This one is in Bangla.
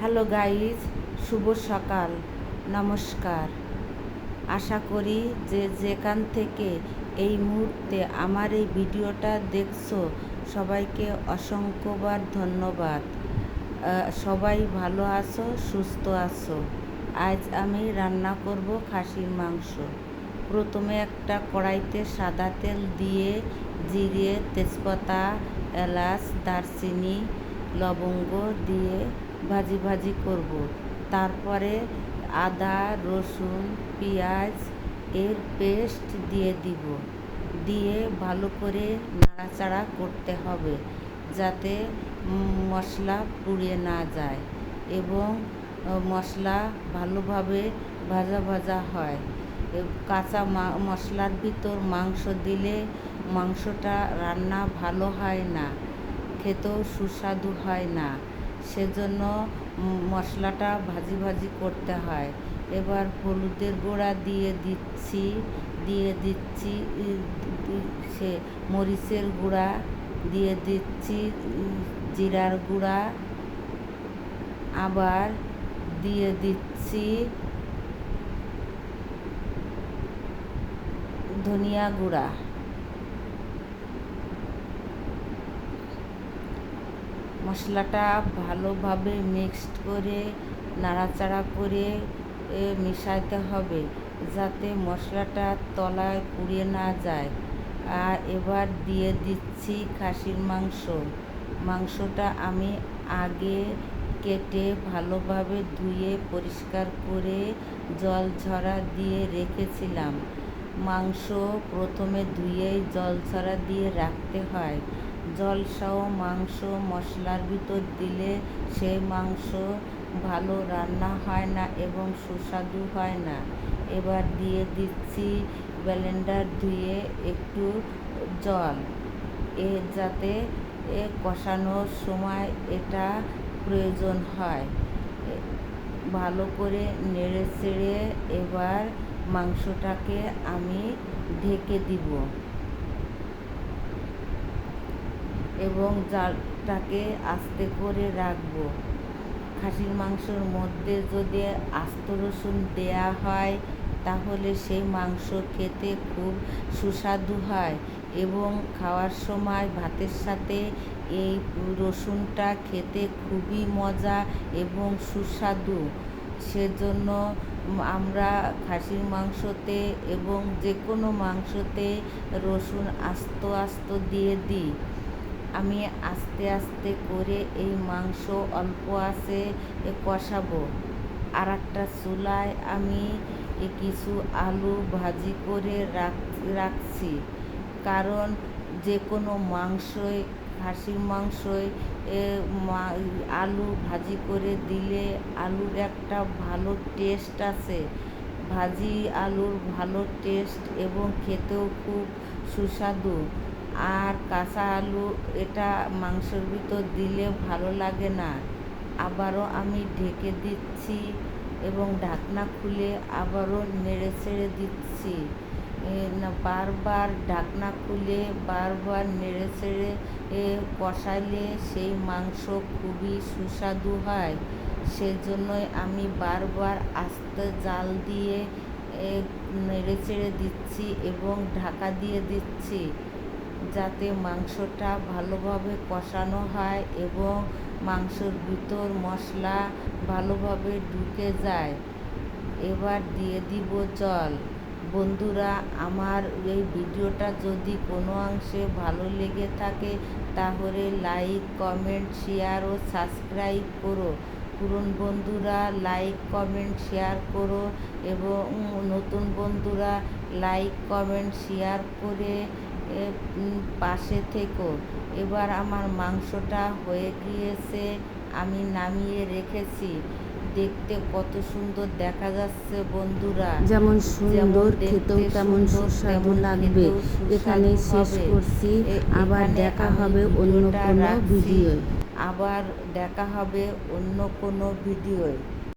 হ্যালো গাইজ, শুভ সকাল, নমস্কার। আশা করি যে যেখান থেকে এই মুহূর্তে আমার এই ভিডিওটা দেখছো সবাইকে অসংখ্যবার ধন্যবাদ। সবাই ভালো আছো, সুস্থ আছো। আজ আমি রান্না করব খাসির মাংস। প্রথমে একটা কড়াইতে সাদা তেল দিয়ে জিরে, তেজপাতা, এলাচ, দারচিনি, লবঙ্গ দিয়ে ভাজি করব। তারপরে আদা, রসুন, পেঁয়াজ এর পেস্ট দিয়ে দিব। দিয়ে ভালো করে নাড়াচাড়া করতে হবে যাতে মশলা পুড়ে না যায় এবং মশলা ভালোভাবে ভাজা হয়। কাঁচা মশলার ভিতর মাংস দিলে মাংসটা রান্না ভালো হয় না, খেতেও সুস্বাদু হয় না। সেজন্য মশলাটা ভাজি করতে হয়। এবার হলুদের গুঁড়া দিয়ে দিচ্ছি সে মরিচের গুঁড়া দিয়ে দিচ্ছি, জিরার গুঁড়া আবার দিয়ে দিচ্ছি, ধনিয়া গুঁড়া। মশলাটা ভালোভাবে মিক্সড করে নাড়াচাড়া করে মিশাতে হবে যাতে মশলাটা তলায় পুড়ে না যায়। আর এবার দিয়ে দিচ্ছি খাসির মাংসটা আমি আগে কেটে ভালোভাবে ধুয়ে পরিষ্কার করে জল ঝরা দিয়ে রেখেছিলাম। মাংস প্রথমে ধুয়েই জল ঝরা দিয়ে রাখতে হয়। জলসহ মাংস মশলার ভিতর দিলে সেই মাংস ভালো রান্না হয় না এবং সুস্বাদু হয় না। এবার দিয়ে দিচ্ছি ব্লেন্ডার ধুয়ে একটু জল, যাতে কষানোর সময় এটা প্রয়োজন হয়। ভালো করে নেড়ে চেড়ে এবার মাংসটাকে আমি ঢেকে দিব এবং জালটাকে আস্তে করে রাখবো। খাসির মাংসর মধ্যে যদি আস্ত রসুন দেয়া হয় তাহলে সেই মাংস খেতে খুব সুস্বাদু হয় এবং খাওয়ার সময় ভাতের সাথে এই রসুনটা খেতে খুবই মজা এবং সুস্বাদু। সেজন্য আমরা খাসির মাংসতে এবং যে কোনো মাংসতে রসুন আস্ত দিয়ে দিই। আমি আস্তে করে এই মাংস অল্প আছে কষাবো। আর একটা চুলায় আমি কিছু আলু ভাজি করে রাখছি, কারণ যে কোনো মাংসই, খাসির মাংসই আলু ভাজি করে দিলে আলুর একটা ভালো টেস্ট আছে। ভাজি আলুর ভালো টেস্ট এবং খেতেও খুব সুস্বাদু। আর কাঁচা আলু এটা মাংসের ভিতর দিলে ভালো লাগে না। আবারও আমি ঢেকে দিচ্ছি এবং ঢাকনা খুলে আবারও নেড়ে ছেড়ে দিচ্ছি। বারবার ঢাকনা খুলে বারবার নেড়ে ছেড়ে কষাইলে সেই মাংস খুবই সুস্বাদু হয়। সেজন্যই আমি বারবার আস্তে জাল দিয়ে নেড়ে চেড়ে দিচ্ছি এবং ঢাকা দিয়ে দিচ্ছি যাতে মাংসটা ভালোভাবে কষানো হয় এবং মাংসর ভিতর মশলা ভালোভাবে ঢুকে যায়। এবার দিয়ে দিব জল। বন্ধুরা, আমার এই ভিডিওটা যদি কোনো অংশে ভালো লেগে থাকে তাহলে লাইক, কমেন্ট, শেয়ার ও সাবস্ক্রাইব করো। পুরনো বন্ধুরা লাইক, কমেন্ট, শেয়ার করো এবং নতুন বন্ধুরা লাইক, কমেন্ট, শেয়ার করে পাশে থেকো। এবার আমার মাংসটা হয়ে গিয়েছে, আমি নামিয়ে রেখেছি। দেখতে কত সুন্দর দেখা যাচ্ছে বন্ধুরা, যেমন সুন্দর খেতেও তেমন সুস্বাদু লাগবে। এখানে শেষ করছি, আবার দেখা হবে অন্য কোনো ভিডিওয়। আবার দেখা হবে অন্য কোনো ভিডিওয়।